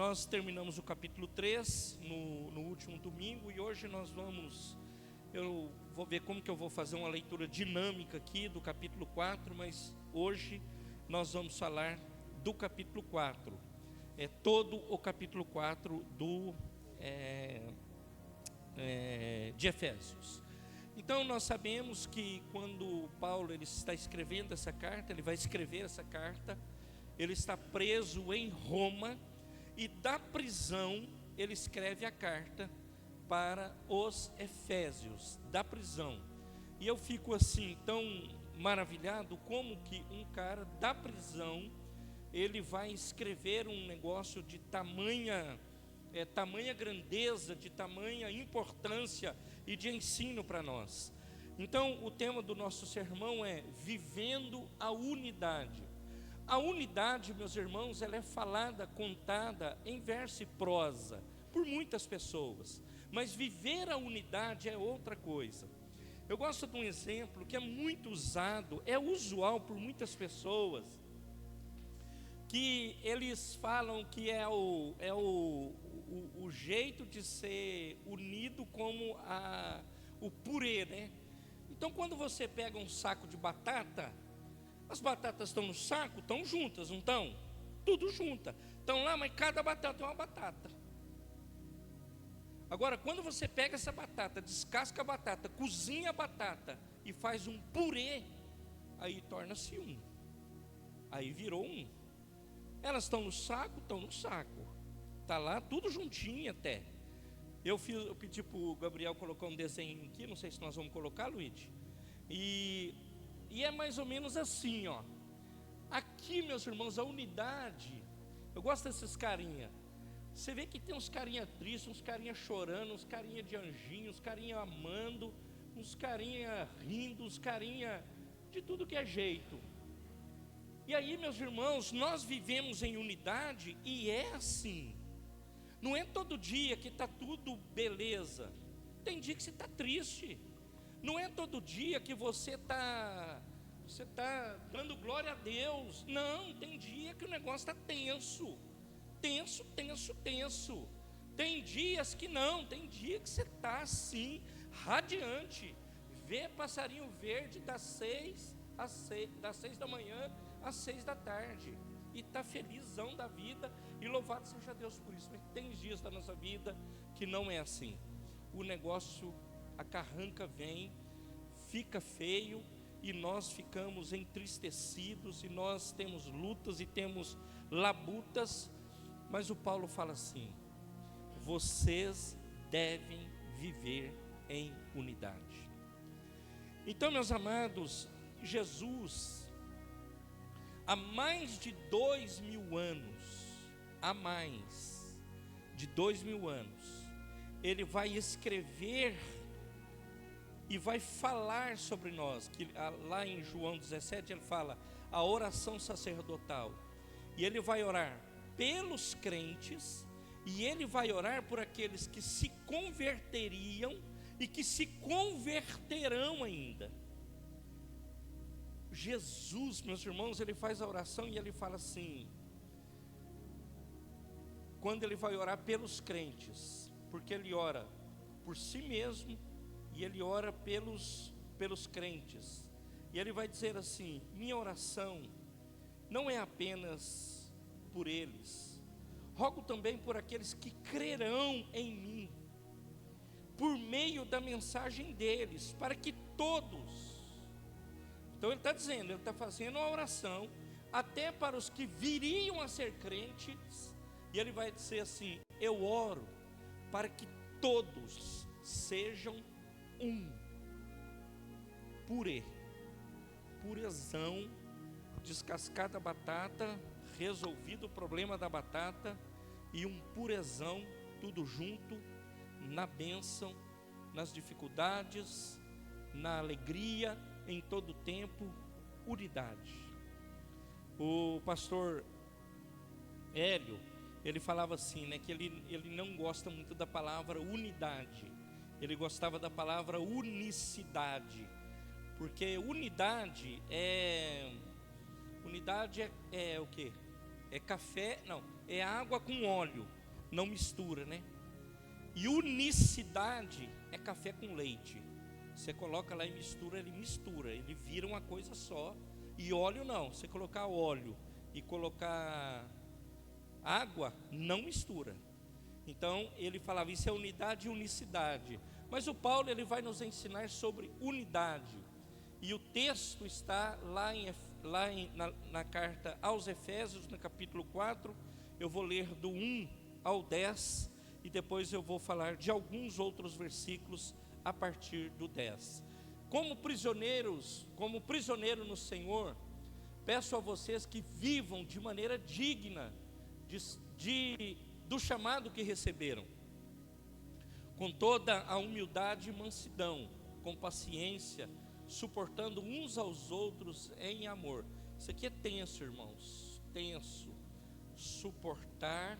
Nós terminamos o capítulo 3 no último domingo, e hoje eu vou ver como que eu vou fazer uma leitura dinâmica aqui do capítulo 4, mas hoje nós vamos falar do capítulo 4, todo o capítulo 4 de Efésios. Então nós sabemos que quando Paulo ele está escrevendo essa carta, ele vai escrever essa carta, ele está preso em Roma, e da prisão ele escreve a carta para os Efésios, da prisão. E eu fico assim tão maravilhado como que um cara da prisão ele vai escrever um negócio de tamanha grandeza, de tamanha importância e de ensino para nós. Então o tema do nosso sermão é vivendo a unidade. A unidade, meus irmãos, ela é falada, contada em verso e prosa por muitas pessoas, mas viver a unidade é outra coisa. Eu gosto de um exemplo que é muito usado, é usual por muitas pessoas, que eles falam que é o jeito de ser unido como o purê, né? Então quando você pega um saco de batata, as batatas estão no saco, estão juntas, não estão? Tudo junta, estão lá, mas cada batata é uma batata. Agora, quando você pega essa batata, descasca a batata, cozinha a batata e faz um purê, aí torna-se um, aí virou um. Elas estão no saco, está lá tudo juntinho até. Eu pedi para o Gabriel colocar um desenho aqui, não sei se nós vamos colocar, Luiz. E é mais ou menos assim, ó. Aqui, meus irmãos, a unidade, eu gosto desses carinha. Você vê que tem uns carinha tristes, uns carinha chorando, uns carinha de anjinho, uns carinha amando, uns carinha rindo, uns carinha de tudo que é jeito. E aí, meus irmãos, nós vivemos em unidade e é assim. Não é todo dia que está tudo beleza. Tem dia que você está triste. Não é todo dia que você está dando glória a Deus. Não, tem dia que o negócio está tenso. Tem dias que não, tem dia que você está assim, radiante. Vê passarinho verde das 6 da manhã às 6 da tarde. E está felizão da vida, e louvado seja Deus por isso. Mas tem dias da nossa vida que não é assim. O negócio, a carranca vem, fica feio, e nós ficamos entristecidos, e nós temos lutas e temos labutas. Mas o Paulo fala assim: vocês devem viver em unidade. Então, meus amados, Jesus, há mais de 2000 anos, ele vai escrever e vai falar sobre nós, que lá em João 17 ele fala a oração sacerdotal, e ele vai orar pelos crentes, e ele vai orar por aqueles que se converteriam e que se converterão ainda. Jesus, meus irmãos, ele faz a oração e ele fala assim, quando ele vai orar pelos crentes, porque ele ora por si mesmo e ele ora pelos crentes, e ele vai dizer assim: minha oração não é apenas por eles, rogo também por aqueles que crerão em mim, por meio da mensagem deles, para que todos. Então ele está dizendo, ele está fazendo uma oração até para os que viriam a ser crentes, e ele vai dizer assim: eu oro para que todos sejam um. Purezão, descascada a batata, resolvido o problema da batata, e um purezão, tudo junto, na bênção, nas dificuldades, na alegria, em todo tempo, unidade. O pastor Hélio, ele falava assim, né, que ele não gosta muito da palavra unidade, ele gostava da palavra unicidade, porque unidade é o quê? É café, não, é água com óleo, não mistura, né? E unicidade é café com leite. Você coloca lá e mistura, ele vira uma coisa só. E óleo não, você colocar óleo e colocar água, não mistura. Então ele falava, isso é unidade e unicidade. Mas o Paulo, ele vai nos ensinar sobre unidade. E o texto está na carta aos Efésios, no capítulo 4. Eu vou ler do 1 ao 10, e depois eu vou falar de alguns outros versículos a partir do 10. Como prisioneiro no Senhor, peço a vocês que vivam de maneira digna do chamado que receberam, com toda a humildade e mansidão, com paciência, suportando uns aos outros em amor. Isso aqui é tenso, irmãos, tenso. Suportar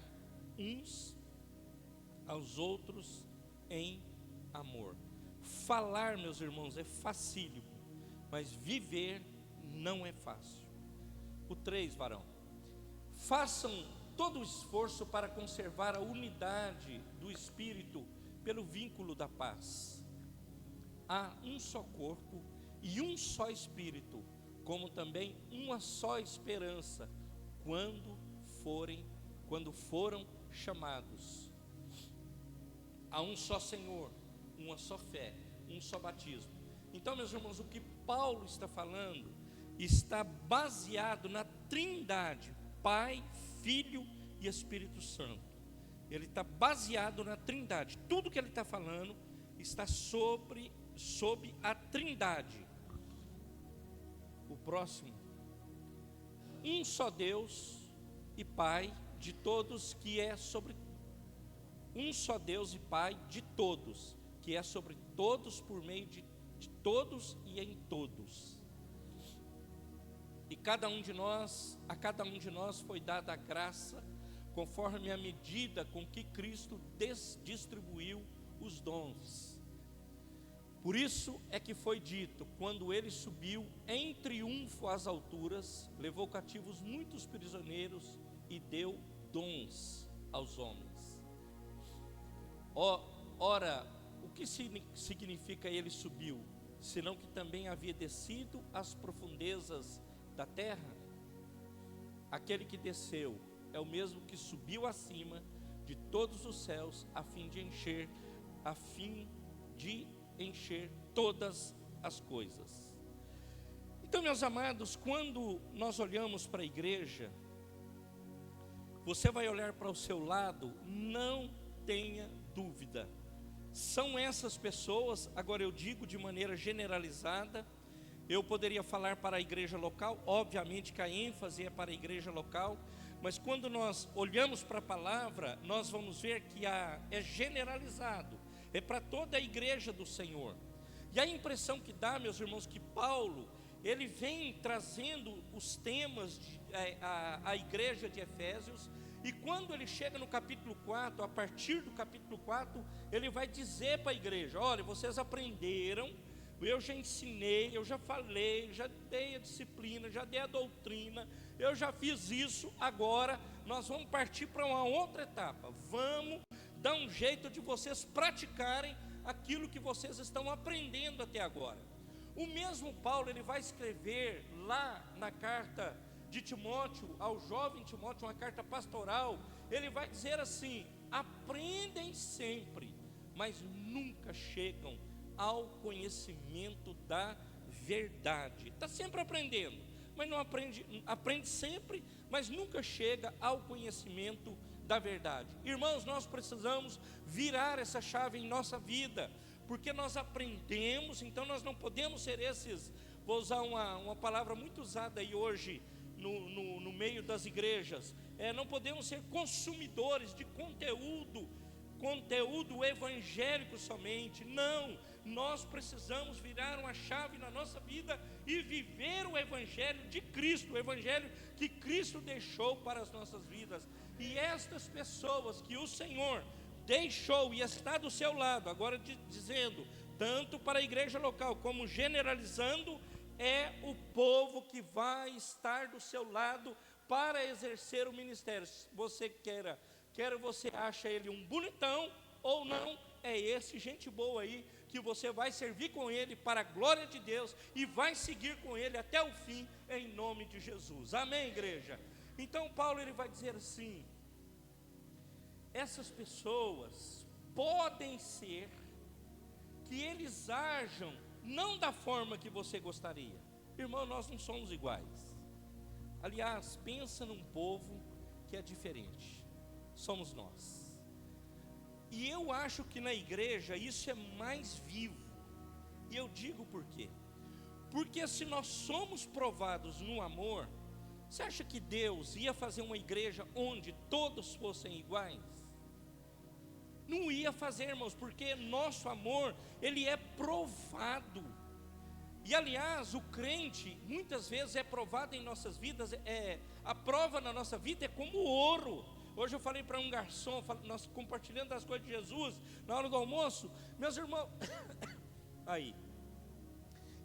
uns aos outros em amor. Falar, meus irmãos, é facílimo, mas viver não é fácil. O 3, varão. Façam todo o esforço para conservar a unidade do Espírito pelo vínculo da paz. Há um só corpo e um só Espírito, como também uma só esperança, quando foram chamados. Há um só Senhor, uma só fé, um só batismo. Então, meus irmãos, o que Paulo está falando está baseado na Trindade, Pai, Filho e Espírito Santo. Ele está baseado na Trindade. Tudo que ele está falando está sob a Trindade. O próximo. Um só Deus e Pai de todos, que é sobre um só Deus e Pai de todos, que é sobre todos, por meio de todos e em todos. E a cada um de nós foi dada a graça, conforme a medida com que Cristo distribuiu os dons. Por isso é que foi dito, quando ele subiu em triunfo às alturas, levou cativos muitos prisioneiros e deu dons aos homens. Ora, o que significa ele subiu? Senão que também havia descido às profundezas da terra? Aquele que desceu é o mesmo que subiu acima de todos os céus, a fim de encher todas as coisas. Então, meus amados, quando nós olhamos para a igreja, você vai olhar para o seu lado, não tenha dúvida, são essas pessoas. Agora eu digo de maneira generalizada, eu poderia falar para a igreja local, obviamente que a ênfase é para a igreja local, mas quando nós olhamos para a palavra, nós vamos ver que é generalizado, é para toda a igreja do Senhor. E a impressão que dá, meus irmãos, que Paulo, ele vem trazendo os temas à igreja de Efésios, e quando ele chega no capítulo 4, a partir do capítulo 4, ele vai dizer para a igreja: olha, vocês aprenderam, eu já ensinei, eu já falei, já dei a disciplina, já dei a doutrina, eu já fiz isso, agora nós vamos partir para uma outra etapa, vamos dar um jeito de vocês praticarem aquilo que vocês estão aprendendo até agora. O mesmo Paulo, ele vai escrever lá na carta de Timóteo, ao jovem Timóteo, uma carta pastoral, ele vai dizer assim: aprendem sempre, mas nunca chegam ao conhecimento da verdade. Está sempre aprendendo, mas não aprende sempre, mas nunca chega ao conhecimento da verdade. Irmãos, nós precisamos virar essa chave em nossa vida, porque nós aprendemos, então nós não podemos ser esses, vou usar uma palavra muito usada aí hoje no meio das igrejas, não podemos ser consumidores de conteúdo evangélico somente. Não, nós precisamos virar uma chave na nossa vida e viver o evangelho de Cristo, o evangelho que Cristo deixou para as nossas vidas. E estas pessoas que o Senhor deixou e está do seu lado, agora dizendo, tanto para a igreja local como generalizando, é o povo que vai estar do seu lado para exercer o ministério. Você quer você acha ele um bonitão ou não, é esse gente boa aí, que você vai servir com ele para a glória de Deus e vai seguir com ele até o fim, em nome de Jesus. Amém, igreja? Então Paulo ele vai dizer assim: essas pessoas podem ser que eles ajam não da forma que você gostaria. Irmão, nós não somos iguais. Aliás, pensa num povo que é diferente. Somos nós. E eu acho que na igreja isso é mais vivo. E eu digo por quê? Porque se nós somos provados no amor, você acha que Deus ia fazer uma igreja onde todos fossem iguais? Não ia fazer, irmãos, porque nosso amor, ele é provado. E aliás, o crente, muitas vezes é provado em nossas vidas, a prova na nossa vida é como ouro. Hoje eu falei para um garçom, nós compartilhando as coisas de Jesus, na hora do almoço, meus irmãos, aí.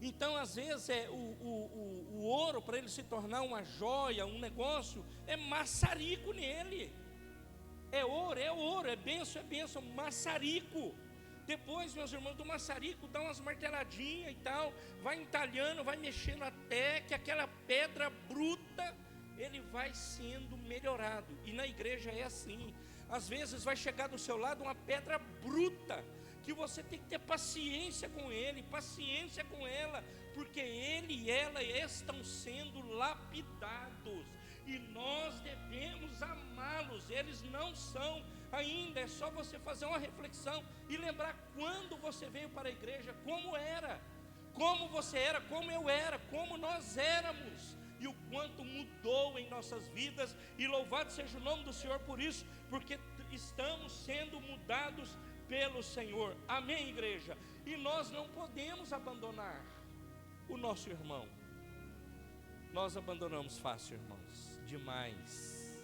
Então, às vezes, o ouro, para ele se tornar uma joia, um negócio, é maçarico nele. É ouro, é bênção, maçarico. Depois, meus irmãos, do maçarico, dá umas marteladinhas e tal, vai entalhando, vai mexendo até que aquela pedra bruta, ele vai sendo melhorado. E na igreja é assim. Às vezes vai chegar do seu lado uma pedra bruta, que você tem que ter paciência com ele, paciência com ela, porque ele e ela estão sendo lapidados, e nós devemos amá-los. Eles não são ainda, é só você fazer uma reflexão e lembrar quando você veio para a igreja, como era, como você era, como eu era, como nós éramos, e o quanto mudou em nossas vidas, e louvado seja o nome do Senhor por isso, porque estamos sendo mudados pelo Senhor. Amém, igreja? E nós não podemos abandonar o nosso irmão. Nós abandonamos fácil, irmãos, demais.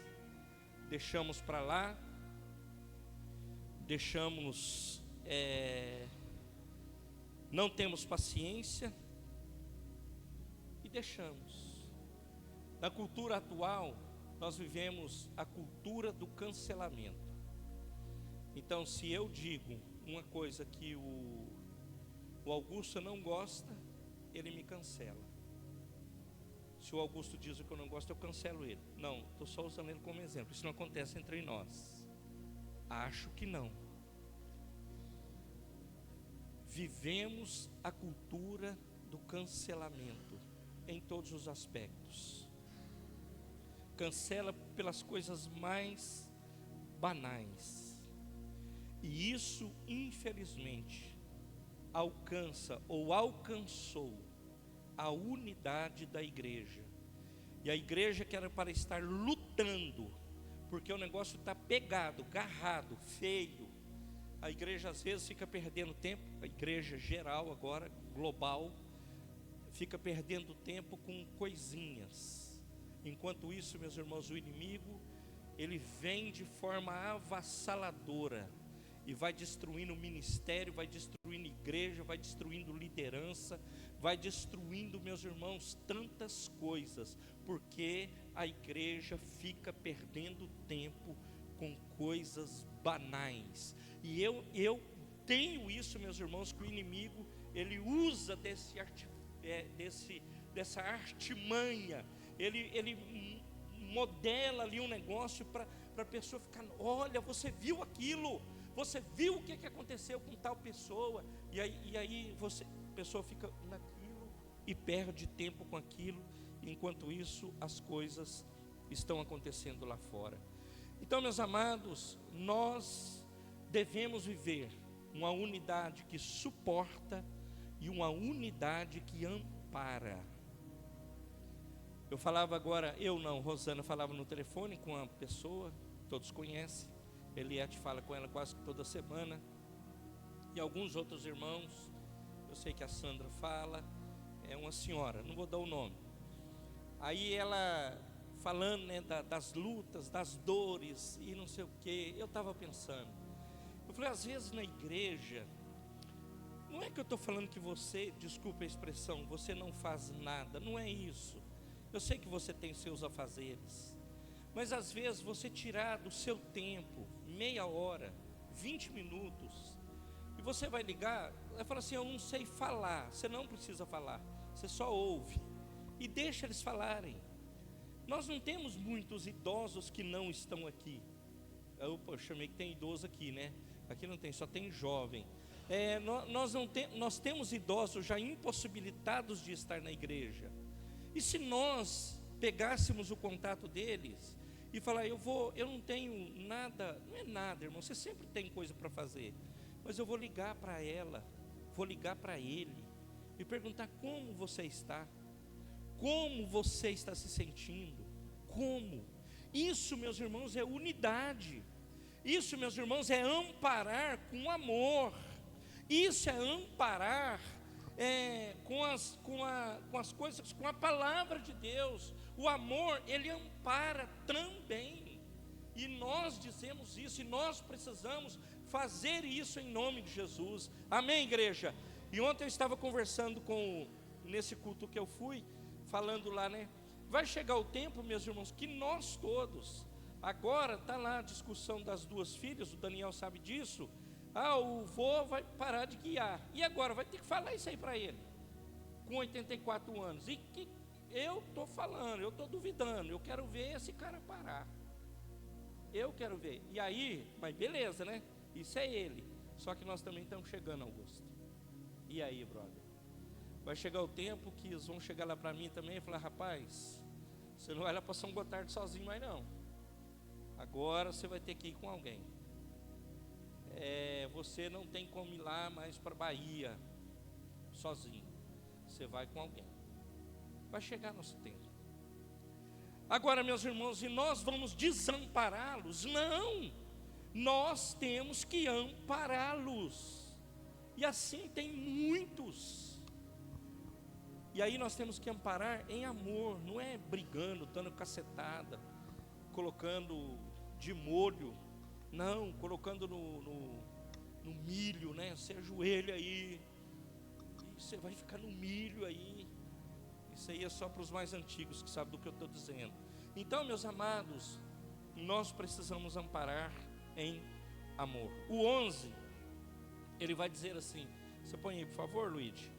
Deixamos para lá, não temos paciência e deixamos. Na cultura atual, nós vivemos a cultura do cancelamento. Então, se eu digo uma coisa que o Augusto não gosta, ele me cancela. Se o Augusto diz o que eu não gosto, eu cancelo ele. Não, estou só usando ele como exemplo. Isso não acontece entre nós. Acho que não. Vivemos a cultura do cancelamento em todos os aspectos. Cancela pelas coisas mais banais. E isso, infelizmente, alcança ou alcançou a unidade da igreja. E a igreja que era para estar lutando, porque o negócio está pegado, garrado, feio. A igreja às vezes fica perdendo tempo, a igreja geral agora, global, fica perdendo tempo com coisinhas. Enquanto isso, meus irmãos, o inimigo, ele vem de forma avassaladora e vai destruindo o ministério, vai destruindo igreja, vai destruindo liderança, vai destruindo, meus irmãos, tantas coisas, porque a igreja fica perdendo tempo com coisas banais. E eu tenho isso, meus irmãos, que o inimigo, ele usa dessa artimanha, ele modela ali um negócio para a pessoa ficar, olha, você viu aquilo, você viu o que aconteceu com tal pessoa, e aí a pessoa fica naquilo e perde tempo com aquilo, enquanto isso as coisas estão acontecendo lá fora. Então, meus amados, nós devemos viver uma unidade que suporta e uma unidade que ampara. Eu falava agora, Rosana falava no telefone com uma pessoa, todos conhecem, Eliette fala com ela quase toda semana, e alguns outros irmãos, eu sei que a Sandra fala, é uma senhora, não vou dar o nome. Aí ela falando, né, das lutas, das dores e não sei o que, eu estava pensando, eu falei, às vezes na igreja, não é que eu estou falando que você, desculpa a expressão, você não faz nada, não é isso. Eu sei que você tem seus afazeres, Mas às vezes você tirar do seu tempo, meia hora, 20 minutos, e você vai ligar, vai falar assim, eu não sei falar. Você não precisa falar, você só ouve, e deixa eles falarem. Nós não temos muitos idosos que não estão aqui. Eu chamei que tem idoso aqui, né? Aqui não tem, só tem jovem. Nós temos idosos já impossibilitados de estar na igreja. E se nós pegássemos o contato deles e falar, eu não tenho nada, não é nada, irmão, você sempre tem coisa para fazer, mas eu vou ligar para ela, vou ligar para ele e perguntar como você está se sentindo, como? Isso, meus irmãos, é unidade. Isso, meus irmãos, é amparar com amor. Isso é amparar com as coisas, com a palavra de Deus. O amor, ele ampara também. E nós dizemos isso, e nós precisamos fazer isso em nome de Jesus. Amém, igreja? E ontem eu estava conversando nesse culto que eu fui, falando lá, né? Vai chegar o tempo, meus irmãos, que nós todos, agora está lá a discussão das duas filhas, o Daniel sabe disso. O vô vai parar de guiar, e agora vai ter que falar isso aí para ele, com 84 anos, e que eu estou falando, eu estou duvidando, eu quero ver esse cara parar, eu quero ver, e aí, mas beleza, né, isso é ele, só que nós também estamos chegando, Augusto, e aí, brother, vai chegar o tempo que eles vão chegar lá para mim também e falar, rapaz, você não vai lá para São Gotardo sozinho mais não, agora você vai ter que ir com alguém. Você não tem como ir lá mais para Bahia sozinho, você vai com alguém. Vai chegar nosso tempo. Agora, meus irmãos, e nós vamos desampará-los? Não, nós temos que ampará-los. E assim tem muitos. E aí nós temos que amparar em amor, não é brigando, dando cacetada, colocando de molho. Não, colocando no milho, né? Você ajoelha aí, e você vai ficar no milho aí. Isso aí é só para os mais antigos que sabem do que eu estou dizendo. Então, meus amados, nós precisamos amparar em amor. O 11, ele vai dizer assim, você põe aí por favor, Luigi.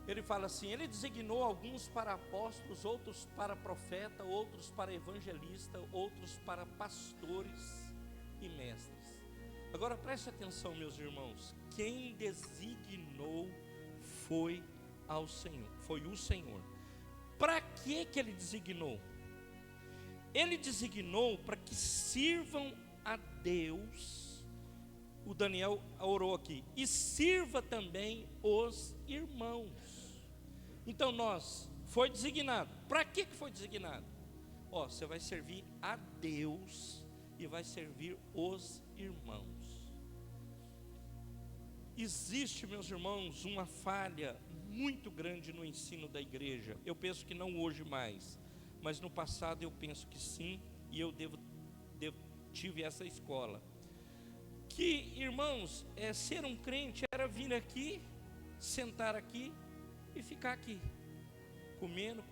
Ele fala assim, ele designou alguns para apóstolos, outros para profeta, outros para evangelista, outros para pastores e mestres. Agora preste atenção, meus irmãos, quem designou foi o Senhor. Para que ele designou? Ele designou para que sirvam a Deus. O Daniel orou aqui, e sirva também os irmãos. Então foi designado. Para que foi designado? Você vai servir a Deus e vai servir os irmãos. Existe, meus irmãos, uma falha muito grande no ensino da igreja. Eu penso que não hoje mais, mas no passado eu penso que sim, e eu tive essa escola. Que, irmãos, ser um crente era vir aqui, sentar aqui e ficar aqui, comendo,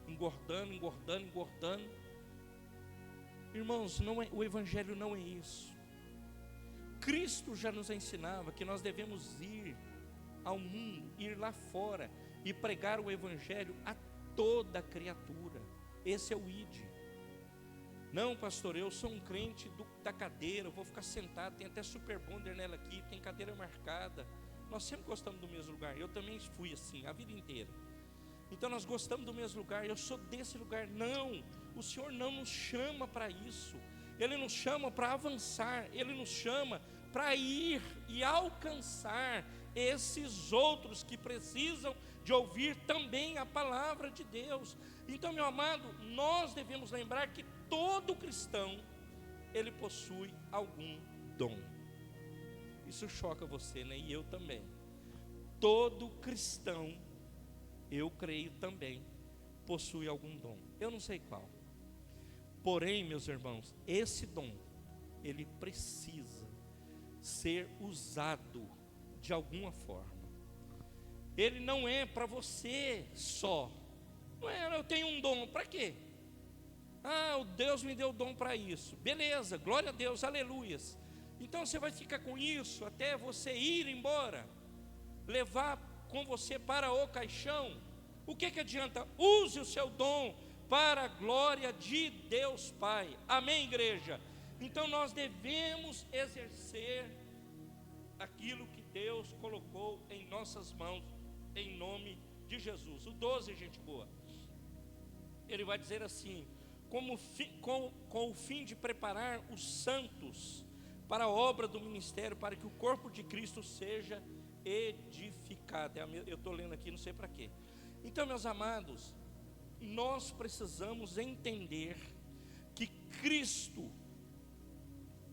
engordando. Irmãos, o evangelho não é isso. Cristo já nos ensinava que nós devemos ir ao mundo, ir lá fora e pregar o evangelho a toda criatura. Esse é o ID. Não, pastor, eu sou um crente da cadeira, eu vou ficar sentado, tem até super bonder nela aqui, tem cadeira marcada. Nós sempre gostamos do mesmo lugar, eu também fui assim, a vida inteira. Então nós gostamos do mesmo lugar, eu sou desse lugar. Não, o Senhor não nos chama para isso. Ele nos chama para avançar, Ele nos chama para ir e alcançar esses outros que precisam de ouvir também a palavra de Deus. Então, meu amado, nós devemos lembrar que todo cristão, ele possui algum dom. Isso choca você, né? E eu também. Todo cristão, eu creio também, possui algum dom. Eu não sei qual. Porém, meus irmãos, esse dom, ele precisa ser usado de alguma forma. Ele não é para você só. Não é, eu tenho um dom, para quê? Ah, o Deus me deu o dom para isso. Beleza, glória a Deus, aleluias. Então você vai ficar com isso até você ir embora, levar com você para o caixão. O que adianta? Use o seu dom para a glória de Deus Pai. Amém, igreja? Então nós devemos exercer aquilo que Deus colocou em nossas mãos, em nome de Jesus. O 12, gente boa, ele vai dizer assim: com o fim de preparar os santos para a obra do ministério, para que o corpo de Cristo seja edificado. Eu estou lendo aqui, não sei para quê. Então, meus amados, nós precisamos entender que Cristo,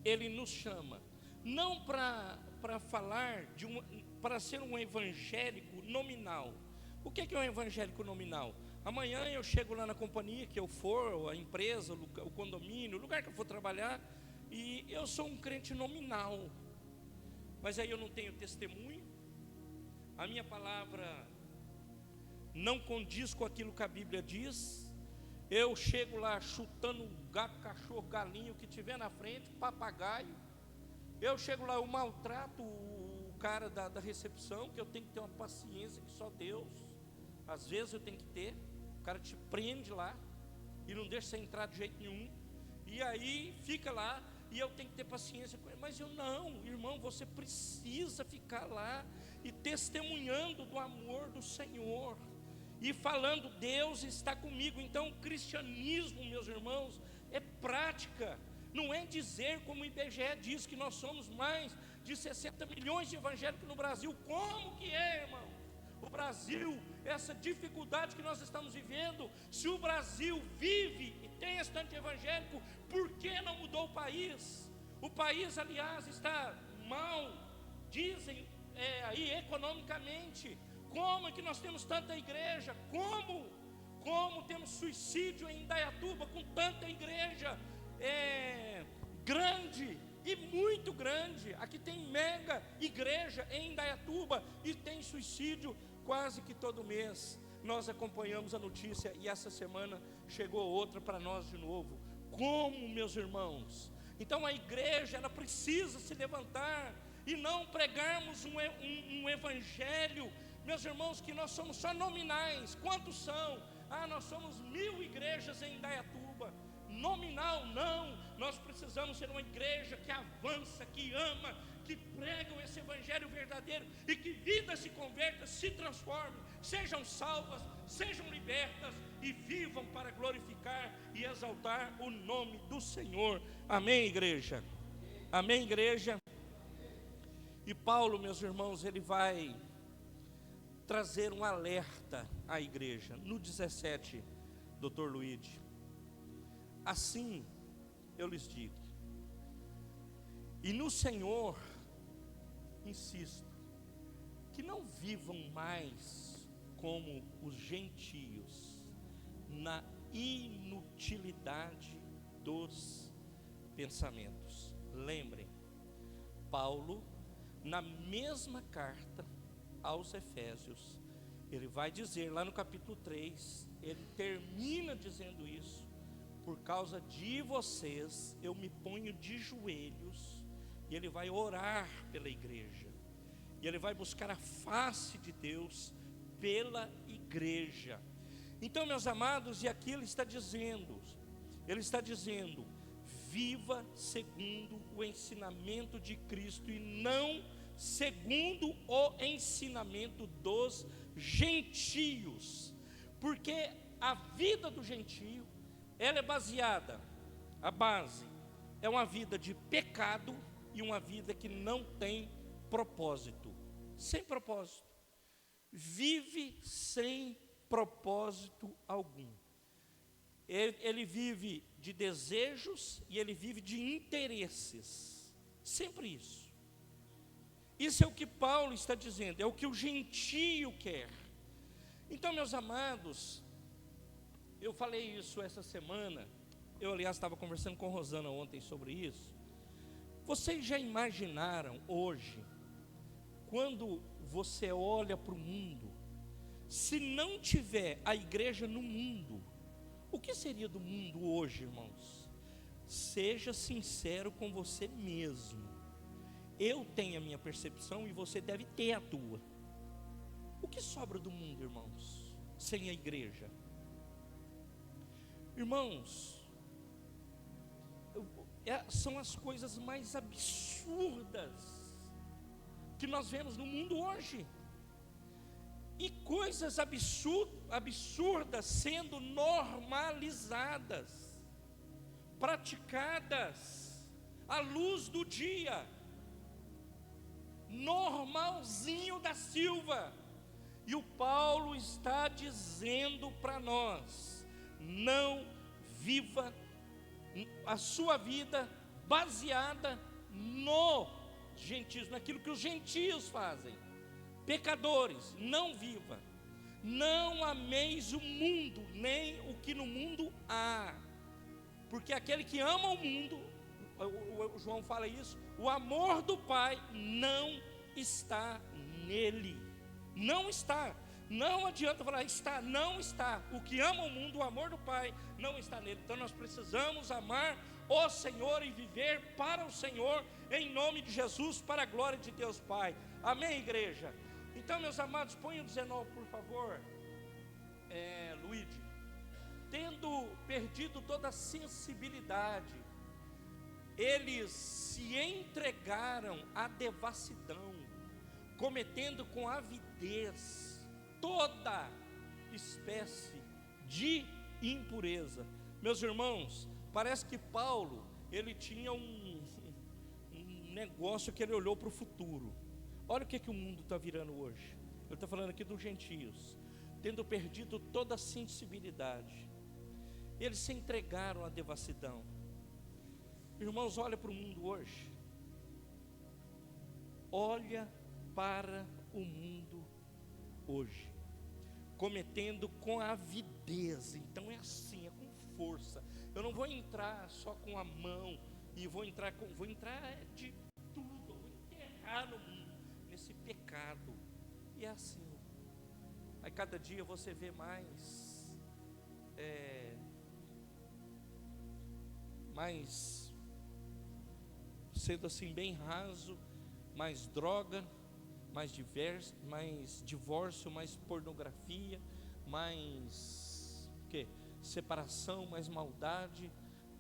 Ele nos chama, não para falar, para ser um evangélico nominal. O que é um evangélico nominal? Amanhã eu chego lá na companhia que eu for, a empresa, o condomínio, o lugar que eu for trabalhar, e eu sou um crente nominal, mas aí eu não tenho testemunho, a minha palavra não condiz com aquilo que a Bíblia diz. Eu chego lá chutando gato, cachorro, galinho, o que tiver na frente, papagaio. Eu chego lá, eu maltrato o cara da recepção, que eu tenho que ter uma paciência que só Deus, às vezes eu tenho que ter. O cara te prende lá e não deixa você entrar de jeito nenhum, e aí fica lá, e eu tenho que ter paciência com ele. Mas eu não, irmão, você precisa ficar lá e testemunhando do amor do Senhor, e falando, Deus está comigo. Então o cristianismo, meus irmãos, é prática, não é dizer como o IBGE diz que nós somos mais de 60 milhões de evangélicos no Brasil. Como que é, irmão? O Brasil, essa dificuldade que nós estamos vivendo, se o Brasil vive e tem esse tanto de evangélico, por que não mudou o país? O país, aliás, está mal, dizem aí economicamente. Como é que nós temos tanta igreja? Como temos suicídio em Indaiatuba com tanta igreja grande e muito grande? Aqui tem mega igreja em Indaiatuba e tem suicídio quase que todo mês. Nós acompanhamos a notícia e essa semana chegou outra para nós de novo. Como, meus irmãos? Então a igreja, ela precisa se levantar e não pregarmos um evangelho, meus irmãos, que nós somos só nominais. Quantos são? Ah, nós somos 1000 igrejas em Indaiatuba. Nominal, não. Nós precisamos ser uma igreja que avança, que ama, que prega esse evangelho verdadeiro, e que vidas se convertam, se transformem, sejam salvas, sejam libertas e vivam para glorificar e exaltar o nome do Senhor. Amém, igreja? Amém, igreja? E Paulo, meus irmãos, ele vai trazer um alerta à igreja no 17, Dr. Luigi. Assim eu lhes digo, e no Senhor insisto, que não vivam mais como os gentios, na inutilidade dos pensamentos. Lembrem, Paulo, na mesma carta aos Efésios, ele vai dizer lá no capítulo 3, ele termina dizendo isso: por causa de vocês eu me ponho de joelhos. E ele vai orar pela igreja, e ele vai buscar a face de Deus pela igreja. Então, meus amados, e aqui ele está dizendo, viva segundo o ensinamento de Cristo, e não segundo o ensinamento dos gentios, porque a vida do gentio, ela é baseada, a base é uma vida de pecado e uma vida que não tem propósito, sem propósito, vive sem propósito algum. Ele vive de desejos e ele vive de interesses, sempre isso. Isso é o que Paulo está dizendo, é o que o gentio quer. Então, meus amados, eu falei isso essa semana, eu aliás estava conversando com Rosana ontem sobre isso. Vocês já imaginaram hoje, quando você olha para o mundo, se não tiver a igreja no mundo, O que seria do mundo hoje, irmãos? Seja sincero com você mesmo. Eu tenho a minha percepção e você deve ter a tua. O que sobra do mundo, irmãos, sem a igreja? Irmãos, são as coisas mais absurdas que nós vemos no mundo hoje. E coisas absurdas sendo normalizadas, praticadas à luz do dia. Normalzinho da Silva. E o Paulo está dizendo para nós: não viva a sua vida baseada no gentios, naquilo que os gentios fazem. Pecadores, não viva. Não ameis o mundo, nem o que no mundo há. Porque aquele que ama o mundo, o João fala isso, o amor do Pai não está nele. Não está. Não adianta falar está, não está. O que ama o mundo, o amor do Pai não está nele. Então nós precisamos amar o Senhor e viver para o Senhor, em nome de Jesus, para a glória de Deus Pai. Amém, igreja? Então, meus amados, põe o 19, por favor. Luigi. Tendo perdido toda a sensibilidade, eles se entregaram à devassidão, cometendo com avidez toda espécie de impureza. Meus irmãos, parece que Paulo, ele tinha um negócio que ele olhou para o futuro. Olha o que o mundo está virando hoje. Ele está falando aqui dos gentios, tendo perdido toda a sensibilidade, eles se entregaram à devassidão. Irmãos, olha para o mundo hoje. Olha para o mundo hoje, cometendo com avidez. Então é assim, é com força. Eu não vou entrar só com a mão e vou entrar de tudo, eu vou enterrar no mundo, nesse pecado. E é assim. Aí cada dia você vê mais sendo assim bem raso, mais droga, mais divórcio, mais pornografia, mais separação, mais maldade,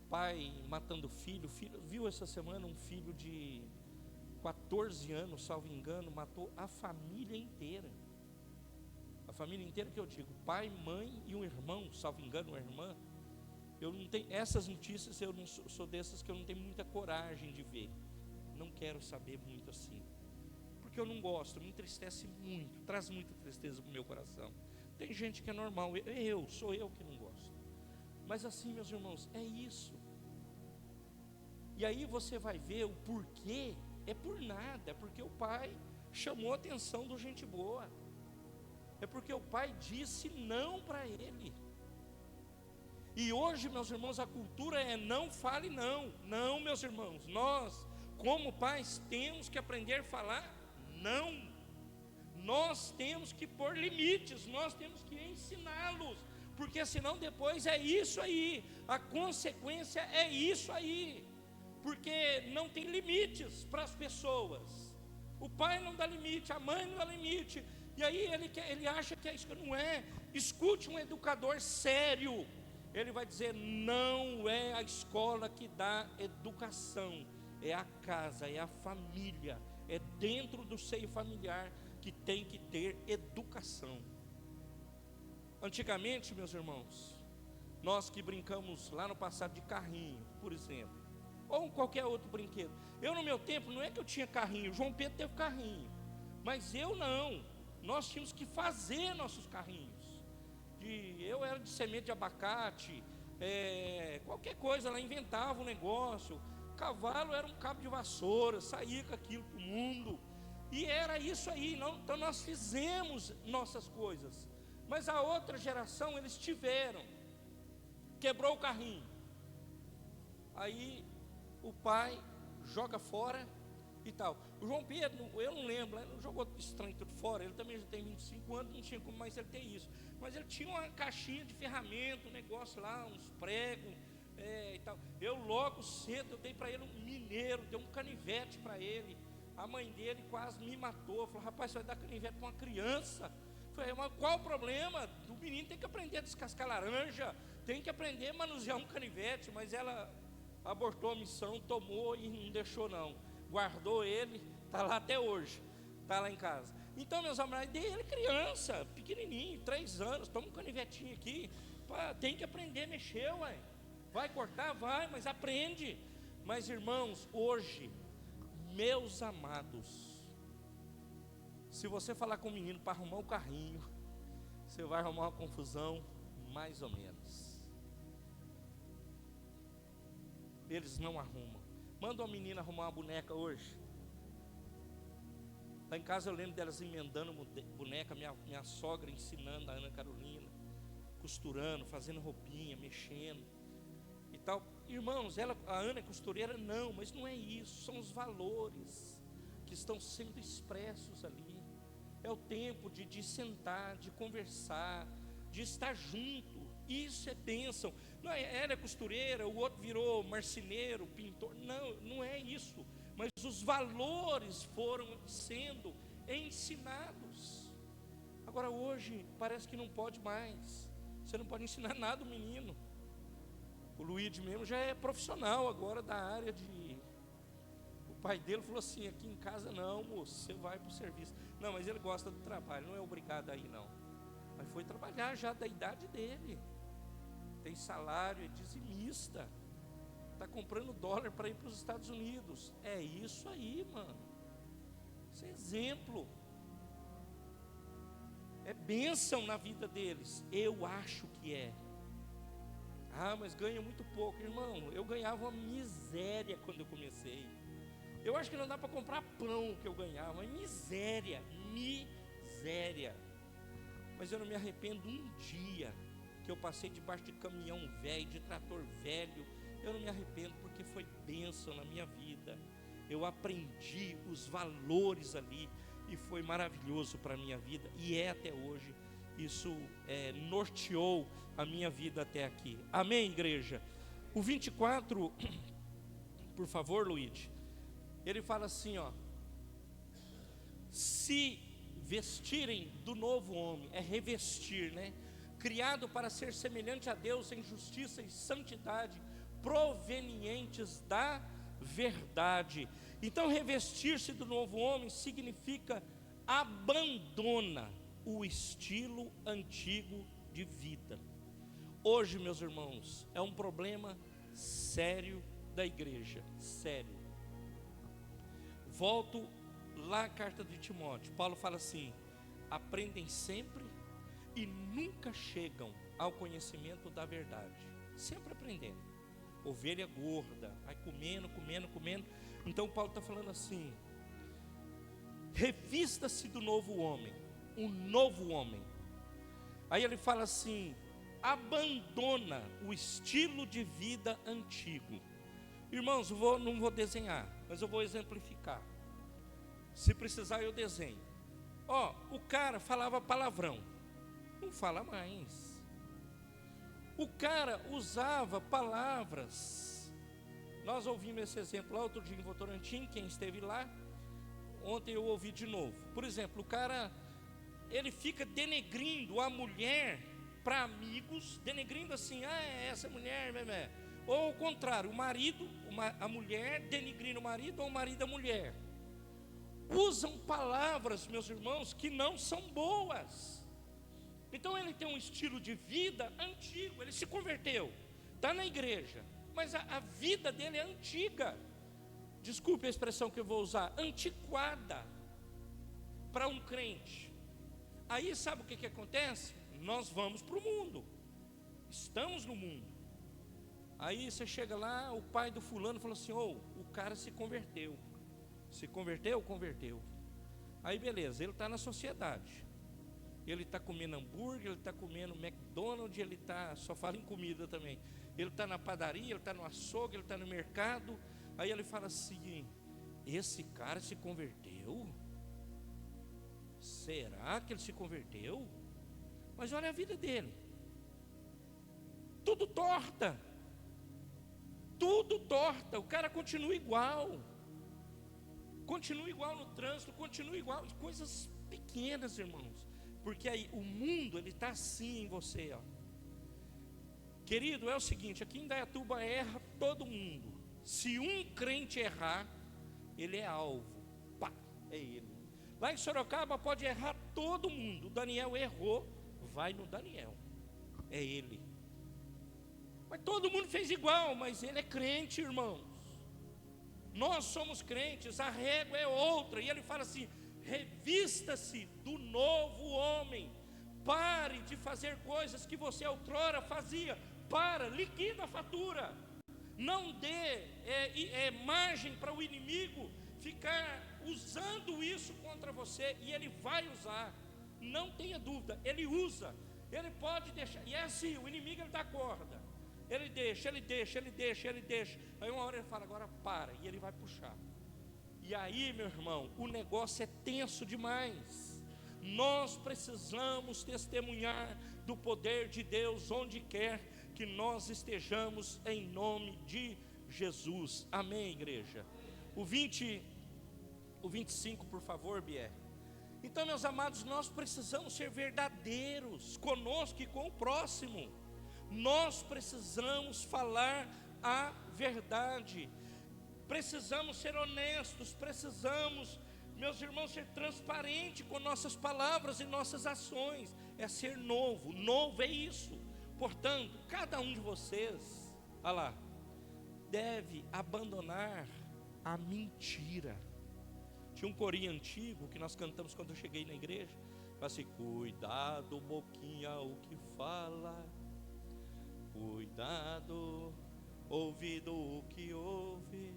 pai matando filho. Viu essa semana um filho de 14 anos, salvo engano, matou a família inteira. A família inteira que eu digo, pai, mãe e um irmão, salvo engano, uma irmã. Eu não tenho essas notícias, eu não sou dessas que eu não tenho muita coragem de ver. Não quero saber muito assim, porque eu não gosto, me entristece muito, traz muita tristeza para o meu coração. Tem gente que é normal, sou eu que não gosto. Mas assim, meus irmãos, é isso. E aí você vai ver o porquê. É por nada, é porque o pai chamou a atenção do gente boa. É porque o pai disse não para ele. E hoje, meus irmãos, a cultura é não fale não. Não, meus irmãos, nós, como pais, temos que aprender a falar não. Nós temos que pôr limites, nós temos que ensiná-los, porque senão depois é isso aí, a consequência é isso aí, porque não tem limites para as pessoas. O pai não dá limite, a mãe não dá limite, e aí ele acha que é isso. Não é. Escute um educador sério, ele vai dizer: não é a escola que dá educação, é a casa, é a família, é dentro do seio familiar que tem que ter educação. Antigamente, meus irmãos, nós que brincamos lá no passado de carrinho, por exemplo, ou qualquer outro brinquedo. Eu, no meu tempo, não é que eu tinha carrinho, o João Pedro teve carrinho, mas eu não. Nós tínhamos que fazer nossos carrinhos. Eu era de semente de abacate, qualquer coisa, ela inventava um negócio. Cavalo era um cabo de vassoura, saía com aquilo para o mundo. E era isso aí. Então nós fizemos nossas coisas. Mas a outra geração, eles tiveram. Quebrou o carrinho. Aí o pai joga fora e tal. O João Pedro, eu não lembro, ele não jogou estranho tudo fora, ele também já tem 25 anos, não tinha como mais ele ter isso. Mas ele tinha uma caixinha de ferramenta, um negócio lá, uns pregos, e tal. Eu logo cedo, eu dei para ele um mineiro, dei um canivete para ele. A mãe dele quase me matou, falou, rapaz, você vai dar canivete para uma criança? Eu falei, mas qual o problema? O menino tem que aprender a descascar laranja, tem que aprender a manusear um canivete. Mas ela abortou a missão, tomou e não deixou não. Guardou ele, está lá até hoje, está lá em casa. Então, meus amados, dei ele criança, pequenininho, 3 anos, toma um canivetinho aqui, tem que aprender a mexer, ué. Vai cortar? Vai, mas aprende. Mas, irmãos, hoje, meus amados, se você falar com o menino para arrumar o carrinho, você vai arrumar uma confusão, mais ou menos. Eles não arrumam. Manda uma menina arrumar uma boneca hoje. Lá em casa eu lembro delas emendando boneca, minha sogra ensinando, a Ana Carolina, costurando, fazendo roupinha, mexendo e tal. Irmãos, a Ana é costureira, não, mas não é isso, são os valores que estão sendo expressos ali. É o tempo de sentar, de conversar, de estar junto. Isso é bênção. Não é, ela é costureira, o outro virou marceneiro, pintor. Não, não é isso. Mas os valores foram sendo ensinados. Agora hoje parece que não pode mais. Você não pode ensinar nada ao menino. O Luigi mesmo já é profissional agora da área de... O pai dele falou assim, aqui em casa não, moço, você vai para o serviço. Não, mas ele gosta do trabalho, não é obrigado a ir não. Mas foi trabalhar já da idade dele. Tem salário, é dizimista. Está comprando dólar para ir para os Estados Unidos. É isso aí, mano. Isso é exemplo. É bênção na vida deles. Eu acho que é. Ah, mas ganha muito pouco. Irmão, eu ganhava uma miséria quando eu comecei. Eu acho que não dá para comprar pão que eu ganhava. Mas miséria. Mas eu não me arrependo um dia que eu passei debaixo de caminhão velho, de trator velho. Eu não me arrependo porque foi bênção na minha vida. Eu aprendi os valores ali e foi maravilhoso para a minha vida e é até hoje. Isso norteou a minha vida até aqui. Amém, igreja? O 24, por favor, Luiz. Ele fala assim, ó: se vestirem do novo homem, é revestir, né? Criado para ser semelhante a Deus em justiça e santidade, provenientes da verdade. Então, revestir-se do novo homem significa abandona o estilo antigo de vida. Hoje, meus irmãos, é um problema sério da igreja, sério. Volto lá à carta de Timóteo. Paulo fala assim: aprendem sempre e nunca chegam ao conhecimento da verdade. Sempre aprendendo. Ovelha gorda, vai comendo. Então Paulo está falando assim: revista-se do novo homem, um novo homem. Aí ele fala assim: abandona o estilo de vida antigo. Irmãos, não vou desenhar, mas eu vou exemplificar. Se precisar eu desenho. O cara falava palavrão, não fala mais. O cara usava palavras. Nós ouvimos esse exemplo lá outro dia em Votorantim, quem esteve lá. Ontem eu ouvi de novo. Por exemplo, o cara, ele fica denegrindo a mulher para amigos, denegrindo assim, essa mulher, ou ao contrário, o marido, a mulher denegrindo o marido, ou o marido a mulher. Usam palavras, meus irmãos, que não são boas. Então ele tem um estilo de vida antigo, ele se converteu, está na igreja, mas a vida dele é antiga. Desculpe a expressão que eu vou usar, antiquada para um crente. Aí sabe o que acontece? Nós vamos para o mundo, estamos no mundo. Aí você chega lá, o pai do fulano falou assim: o cara se converteu. Se converteu? Converteu. Aí beleza, ele está na sociedade. Ele está comendo hambúrguer, ele está comendo McDonald's, ele está, só fala em comida também. Ele está na padaria, ele está no açougue, ele está no mercado. Aí ele fala assim: esse cara se converteu? Será que ele se converteu? Mas olha a vida dele, tudo torta, o cara continua igual no trânsito, continua igual, coisas pequenas, irmãos, porque aí o mundo, ele está assim em você, ó. Querido, é o seguinte, aqui em Indaiatuba erra todo mundo, se um crente errar, ele é alvo, pá, é ele. Lá em Sorocaba pode errar todo mundo, o Daniel errou, vai no Daniel, é ele. Mas todo mundo fez igual, mas ele é crente, irmãos. Nós somos crentes, a régua é outra. E ele fala assim: revista-se do novo homem. Pare de fazer coisas que você outrora fazia. Liquida a fatura. Não dê margem para o inimigo ficar usando isso contra você. E ele vai usar, não tenha dúvida, ele usa. Ele pode deixar, e é assim, o inimigo ele dá corda. Ele deixa. Aí uma hora ele fala, agora para, e ele vai puxar. E aí, meu irmão, o negócio é tenso demais. Nós precisamos testemunhar do poder de Deus onde quer que nós estejamos, em nome de Jesus. Amém, igreja? O 25, por favor, Bier. Então, meus amados, nós precisamos ser verdadeiros conosco e com o próximo. Nós precisamos falar a verdade, precisamos ser honestos, precisamos, meus irmãos, ser transparente com nossas palavras e nossas ações. É ser novo é isso. Portanto, cada um de vocês, olha lá, deve abandonar a mentira. Tinha um corinho antigo que nós cantamos quando eu cheguei na igreja, fala assim: cuidado, boquinha, o que fala, cuidado, ouvido o que ouve,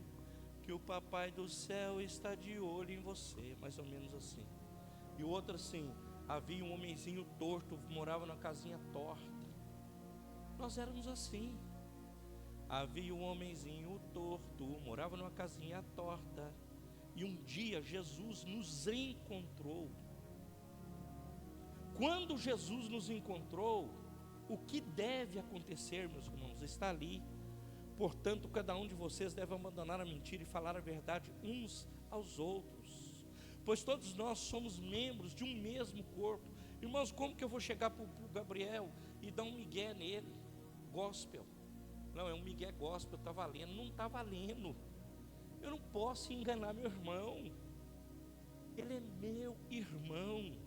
que o papai do céu está de olho em você. Mais ou menos assim. E o outro assim: havia um homenzinho torto, morava numa casinha torta. Nós éramos assim. Havia um homenzinho torto, morava numa casinha torta. E um dia Jesus nos encontrou. Quando Jesus nos encontrou, o que deve acontecer, meus irmãos, está ali. Portanto, cada um de vocês deve abandonar a mentira e falar a verdade uns aos outros, pois todos nós somos membros de um mesmo corpo. Irmãos, como que eu vou chegar para o Gabriel e dar um migué nele? Gospel. Não, é um migué gospel, está valendo. Não está valendo. Eu não posso enganar meu irmão. Ele é meu irmão.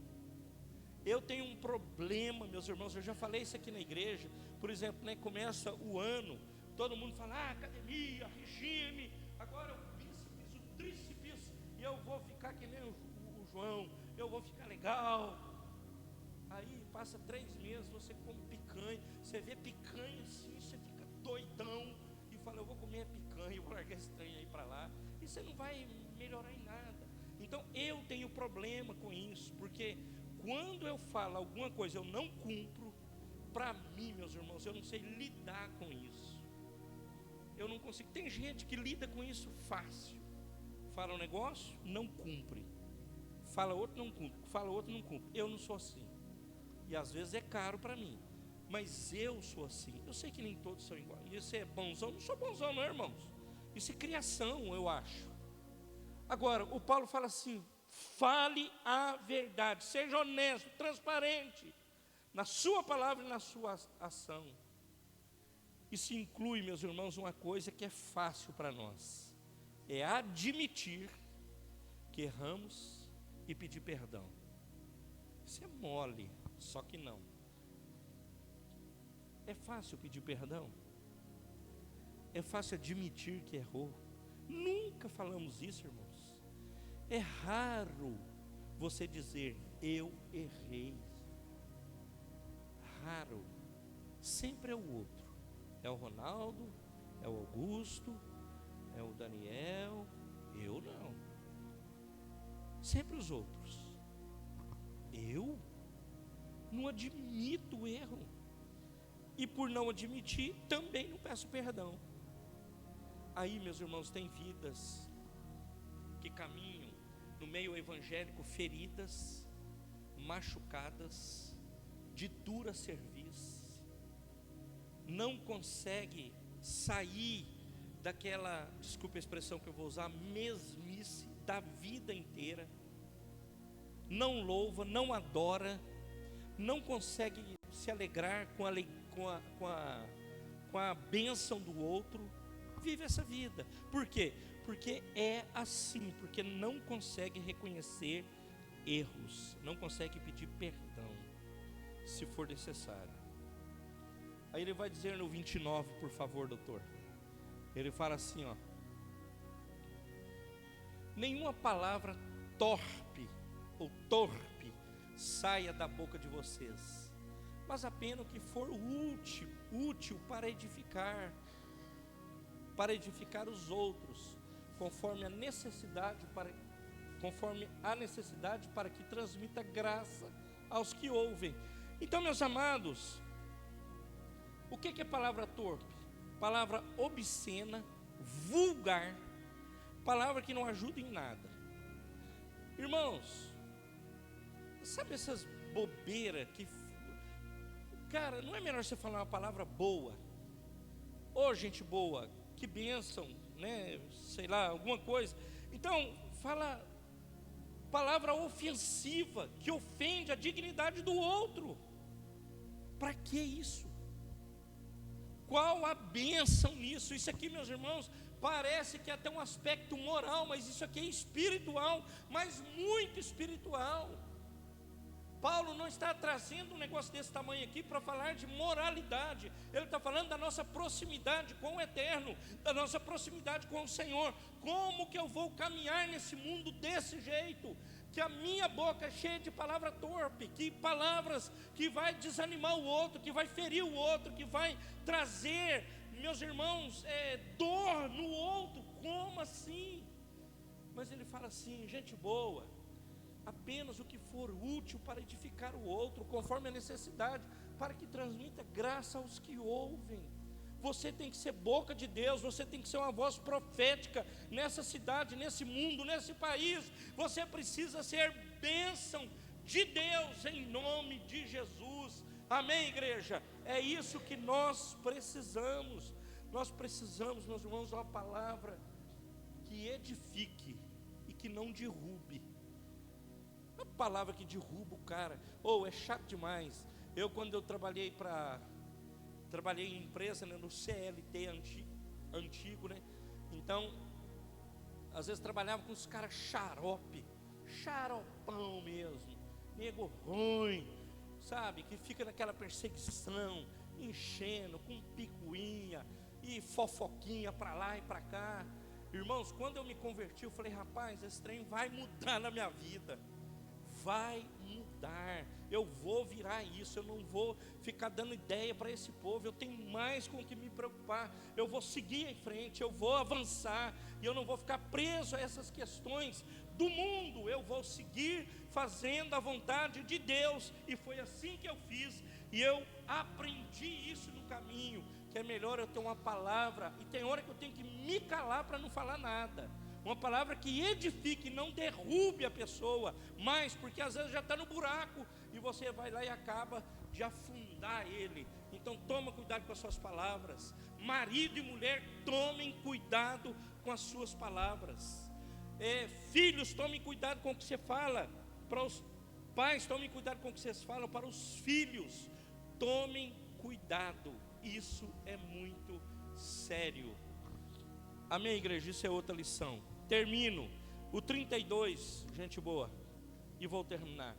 Eu tenho um problema, meus irmãos, eu já falei isso aqui na igreja. Por exemplo, né, começa o ano, todo mundo fala: academia, regime, agora o bíceps, o tríceps, e eu vou ficar que nem o João, eu vou ficar legal. Aí passa 3 meses, você come picanha, você vê picanha assim, você fica doidão, e fala: eu vou comer picanha, eu vou largar esse trem aí para lá, e você não vai melhorar em nada. Então eu tenho problema com isso, porque quando eu falo alguma coisa eu não cumpro, para mim, meus irmãos, eu não sei lidar com isso. Eu não consigo. Tem gente que lida com isso fácil. Fala um negócio, não cumpre. Fala outro, não cumpre. Fala outro, não cumpre. Eu não sou assim. E às vezes é caro para mim. Mas eu sou assim. Eu sei que nem todos são iguais. E isso é bonzão? Não sou bonzão, não, irmãos. Isso é criação, eu acho. Agora, o Paulo fala assim: fale a verdade, seja honesto, transparente na sua palavra e na sua ação. Isso inclui, meus irmãos, uma coisa que é fácil para nós: é admitir que erramos e pedir perdão. Isso é mole, só que não. É fácil pedir perdão? É fácil admitir que errou? Nunca falamos isso, irmãos. É raro você dizer: eu errei. Raro. Sempre é o outro. É o Ronaldo, é o Augusto, é o Daniel. Eu não. Sempre os outros. Eu não admito o erro. E por não admitir, também não peço perdão. Aí, meus irmãos, tem vidas que caminham no meio evangélico feridas, machucadas, de dura cerviz, não consegue sair daquela, desculpa a expressão que eu vou usar, mesmice da vida inteira, não louva, não adora, não consegue se alegrar com a bênção do outro, vive essa vida. Por quê? Porque é assim, porque não consegue reconhecer erros, não consegue pedir perdão, se for necessário. Aí ele vai dizer no 29, por favor, doutor. Ele fala assim, ó: nenhuma palavra torpe ou torpe saia da boca de vocês, mas apenas o que for útil para edificar os outros, conforme a necessidade para que transmita graça aos que ouvem. Então, meus amados, o que é palavra torpe? Palavra obscena, vulgar, palavra que não ajuda em nada. Irmãos, sabe essas bobeiras que... Cara, não é melhor você falar uma palavra boa? Ô, gente boa, que bênção, né? Sei lá, alguma coisa. Então, fala palavra ofensiva, que ofende a dignidade do outro. Para que isso? Qual a bênção nisso? Isso aqui, meus irmãos, parece que é até um aspecto moral, mas isso aqui é espiritual, mas muito espiritual. Paulo não está trazendo um negócio desse tamanho aqui para falar de moralidade. Ele está falando da nossa proximidade com o Eterno, da nossa proximidade com o Senhor. Como que eu vou caminhar nesse mundo desse jeito? Que a minha boca é cheia de palavra torpe, que palavras que vai desanimar o outro, que vai ferir o outro, que vai trazer, meus irmãos, dor no outro. Como assim? Mas ele fala assim, gente boa, apenas o que for útil para edificar o outro, conforme a necessidade, para que transmita graça aos que ouvem. Você tem que ser boca de Deus, você tem que ser uma voz profética nessa cidade, nesse mundo, nesse país. Você precisa ser bênção de Deus em nome de Jesus. Amém, igreja? É isso que nós precisamos. Nós precisamos, meus irmãos, de uma palavra que edifique e que não derrube. Uma palavra que derruba o cara, é chato demais. Quando eu trabalhei em empresa, né, no CLT antigo, né? Então, às vezes trabalhava com os caras xaropão mesmo, nego ruim, sabe? Que fica naquela perseguição, enchendo, com picuinha e fofoquinha para lá e para cá. Irmãos, quando eu me converti, eu falei, rapaz, esse trem vai mudar na minha vida. Vai mudar, eu vou virar isso, eu não vou ficar dando ideia para esse povo, eu tenho mais com o que me preocupar, eu vou seguir em frente, eu vou avançar, e eu não vou ficar preso a essas questões do mundo, eu vou seguir fazendo a vontade de Deus, e foi assim que eu fiz, e eu aprendi isso no caminho, que é melhor eu ter uma palavra, e tem hora que eu tenho que me calar para não falar nada. Uma palavra que edifique, não derrube a pessoa, mas porque às vezes já está no buraco e você vai lá e acaba de afundar ele. Então toma cuidado com as suas palavras. Marido e mulher, tomem cuidado com as suas palavras. Filhos, tomem cuidado com o que você fala. Para os pais, tomem cuidado com o que vocês falam. Para os filhos, tomem cuidado. Isso é muito sério. Amém, igreja? Isso é outra lição. Termino o 32, gente boa, e vou terminar.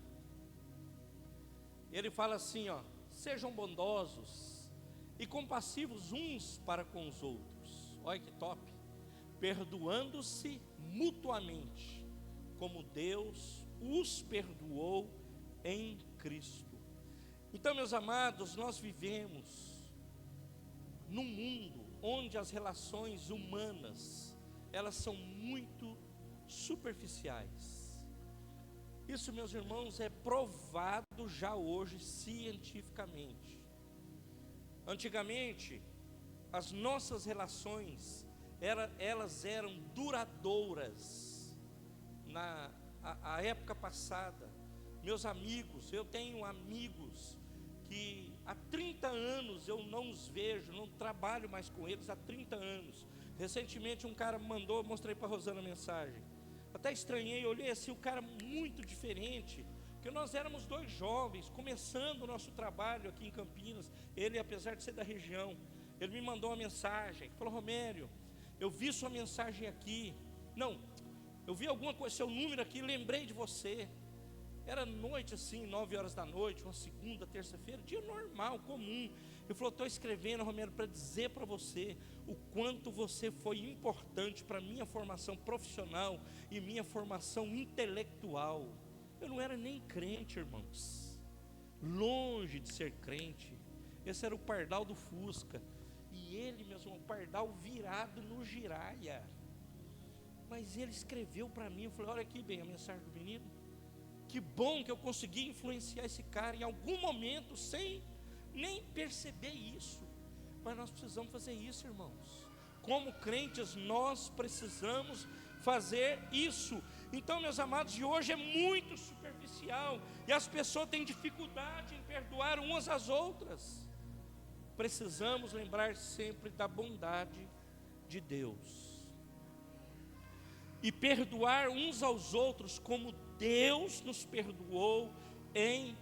Ele fala assim, ó: sejam bondosos e compassivos uns para com os outros. Olha que top. Perdoando-se mutuamente, como Deus os perdoou em Cristo. Então, meus amados, nós vivemos num mundo onde as relações humanas elas são muito superficiais. Isso, meus irmãos, é provado já hoje cientificamente. Antigamente, as nossas relações elas eram duradouras. a época passada. Meus amigos, eu tenho amigos que há 30 anos eu não os vejo, não trabalho mais com eles há 30 anos. Recentemente um cara me mandou, mostrei para a Rosana a mensagem. Até estranhei, olhei assim, o cara muito diferente, porque nós éramos dois jovens, começando o nosso trabalho aqui em Campinas. Ele, apesar de ser da região, ele me mandou uma mensagem, falou: Romério, eu vi sua mensagem aqui, eu vi alguma coisa, seu número aqui, lembrei de você. Era noite assim, 9 horas da noite, uma segunda, terça-feira, dia normal, comum. Ele falou: estou escrevendo, Romério, para dizer para você o quanto você foi importante para a minha formação profissional e minha formação intelectual. Eu não era nem crente, irmãos, longe de ser crente. Esse era o pardal do Fusca, e ele mesmo, o pardal virado no giraia. Mas ele escreveu para mim, eu falei: olha aqui bem a mensagem do menino. Que bom que eu consegui influenciar esse cara em algum momento, sem nem perceber isso. Mas nós precisamos fazer isso, irmãos. Como crentes, nós precisamos fazer isso. Então, meus amados, de hoje é muito superficial, e as pessoas têm dificuldade em perdoar umas às outras. Precisamos lembrar sempre da bondade de Deus, e perdoar uns aos outros como Deus nos perdoou em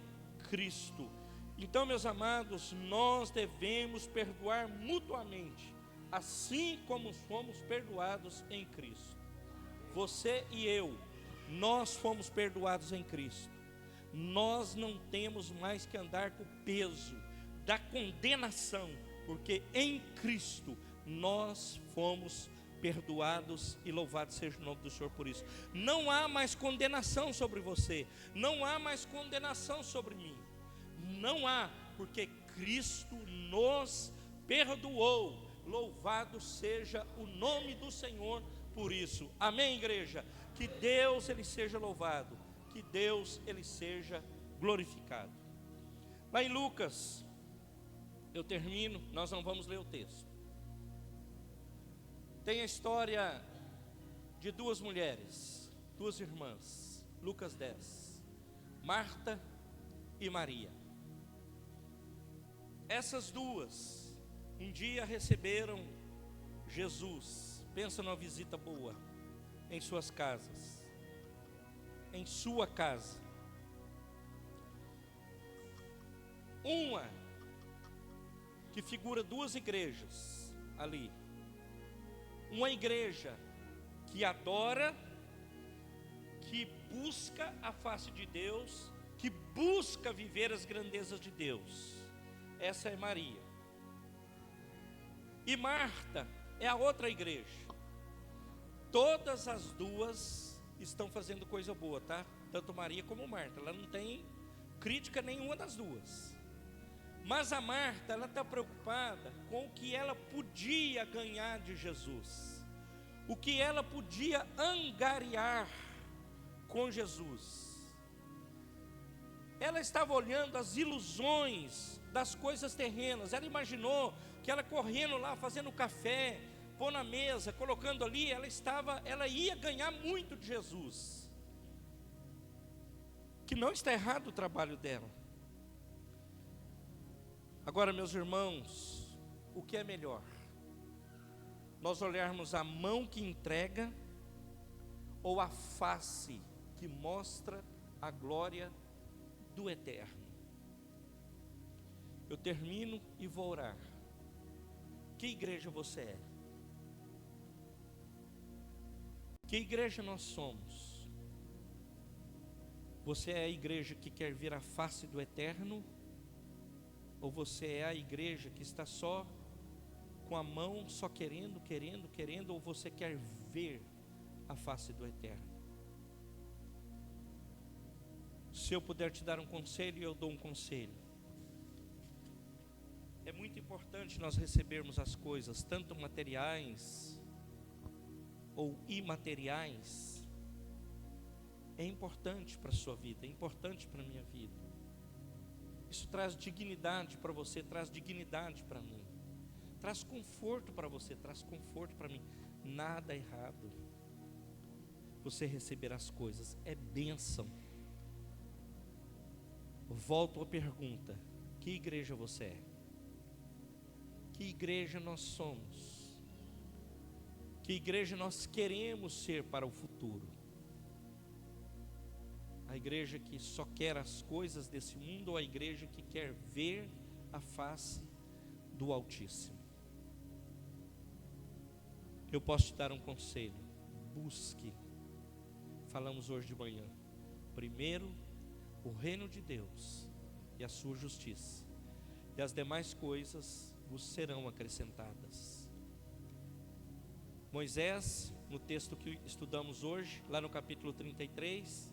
Cristo. Então, meus amados, nós devemos perdoar mutuamente, assim como fomos perdoados em Cristo. Você e eu, nós fomos perdoados em Cristo. Nós não temos mais que andar com o peso da condenação, porque em Cristo nós fomos perdoados, e louvado seja o nome do Senhor por isso. Não há mais condenação sobre você, não há mais condenação sobre mim, não há, porque Cristo nos perdoou. Louvado seja o nome do Senhor por isso. Amém, igreja? Que Deus ele seja louvado, que Deus ele seja glorificado. Lá em Lucas, eu termino, nós não vamos ler o texto. Tem a história de duas mulheres, duas irmãs, Lucas 10, Marta e Maria. Essas duas, um dia receberam Jesus, pensa numa visita boa, em suas casas, em sua casa. Uma, que figura duas igrejas ali. Uma igreja que adora, que busca a face de Deus, que busca viver as grandezas de Deus. Essa é Maria. E Marta é a outra igreja. Todas as duas estão fazendo coisa boa, tá? Tanto Maria como Marta. Ela não tem crítica nenhuma das duas. Mas a Marta, ela está preocupada com o que ela podia ganhar de Jesus, o que ela podia angariar com Jesus. Ela estava olhando as ilusões das coisas terrenas. Ela imaginou que ela correndo lá, fazendo café, pôr na mesa, colocando ali, ela ia ganhar muito de Jesus. Que não está errado o trabalho dela. Agora, meus irmãos, o que é melhor? Nós olharmos a mão que entrega ou a face que mostra a glória do Eterno? Eu termino e vou orar. Que igreja você é? Que igreja nós somos? Você é a igreja que quer ver a face do Eterno? Ou você é a igreja que está só com a mão, só querendo, ou você quer ver a face do Eterno? Se eu puder te dar um conselho, eu dou um conselho. É muito importante nós recebermos as coisas, tanto materiais ou imateriais. É importante para a sua vida, é importante para a minha vida. Isso traz dignidade para você, traz dignidade para mim, traz conforto para você, traz conforto para mim. Nada errado. você receber as coisas. É bênção. Volto à pergunta: que igreja você é? Que igreja nós somos? Que igreja nós queremos ser para o futuro? A igreja que só quer as coisas desse mundo, ou a igreja que quer ver a face do Altíssimo? Eu posso te dar um conselho: busque. Falamos hoje de manhã, primeiro o reino de Deus e a sua justiça, e as demais coisas vos serão acrescentadas. Moisés, no texto que estudamos hoje, lá no capítulo 33,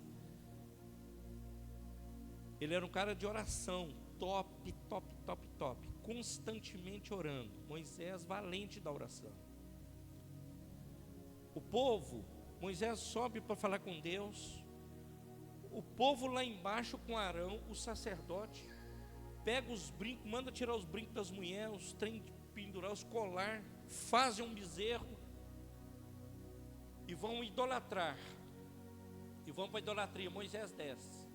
ele era um cara de oração, top, constantemente orando. Moisés, valente da oração. O povo, Moisés sobe para falar com Deus. O povo lá embaixo com Arão, o sacerdote, pega os brincos, manda tirar os brincos das mulheres, os trem de pendurar, os colar, fazem um bezerro e vão idolatrar. E vão para a idolatria. Moisés desce.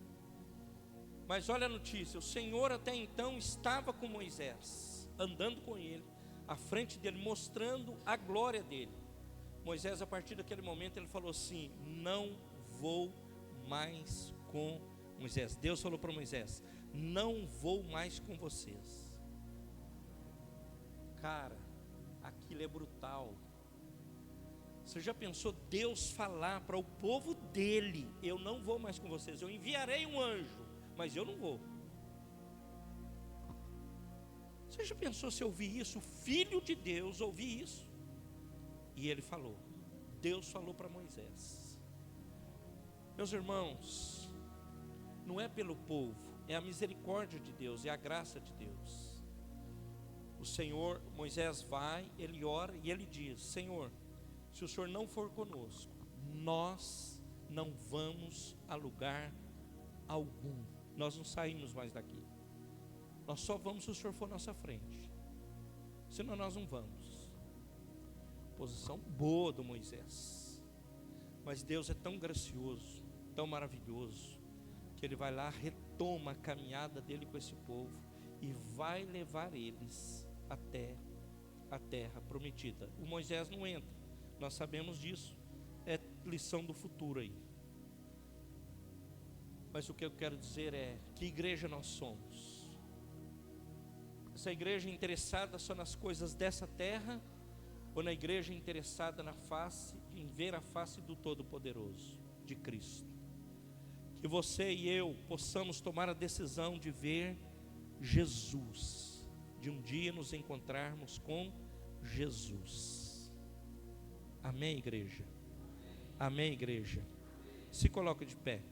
Mas olha a notícia: o Senhor até então estava com Moisés, andando com ele, à frente dele, mostrando a glória dele. Moisés, a partir daquele momento, ele falou assim: não vou mais com Moisés. Deus falou para Moisés: não vou mais com vocês. Cara, aquilo é brutal. Você já pensou Deus falar para o povo dele: eu não vou mais com vocês, eu enviarei um anjo, mas eu não vou? Você já pensou se ouvir isso? O Filho de Deus ouvir isso? E ele falou, Deus falou para Moisés. Meus irmãos, não é pelo povo, é a misericórdia de Deus, é a graça de Deus. O Senhor, Moisés vai, ele ora e ele diz: Senhor, se o Senhor não for conosco, nós não vamos a lugar algum. Nós não saímos mais daqui. Nós só vamos se o Senhor for à nossa frente. Senão nós não vamos. Posição boa do Moisés. Mas Deus é tão gracioso, tão maravilhoso, que Ele vai lá, retoma a caminhada dele com esse povo e vai levar eles até a terra prometida. O Moisés não entra, nós sabemos disso, é lição do futuro aí. Mas o que eu quero dizer é: que igreja nós somos? Essa igreja interessada só nas coisas dessa terra, ou na igreja interessada na face, em ver a face do Todo-Poderoso, de Cristo? Que você e eu possamos tomar a decisão de ver Jesus, de um dia nos encontrarmos com Jesus. Amém, igreja? Amém, igreja? Se coloque de pé.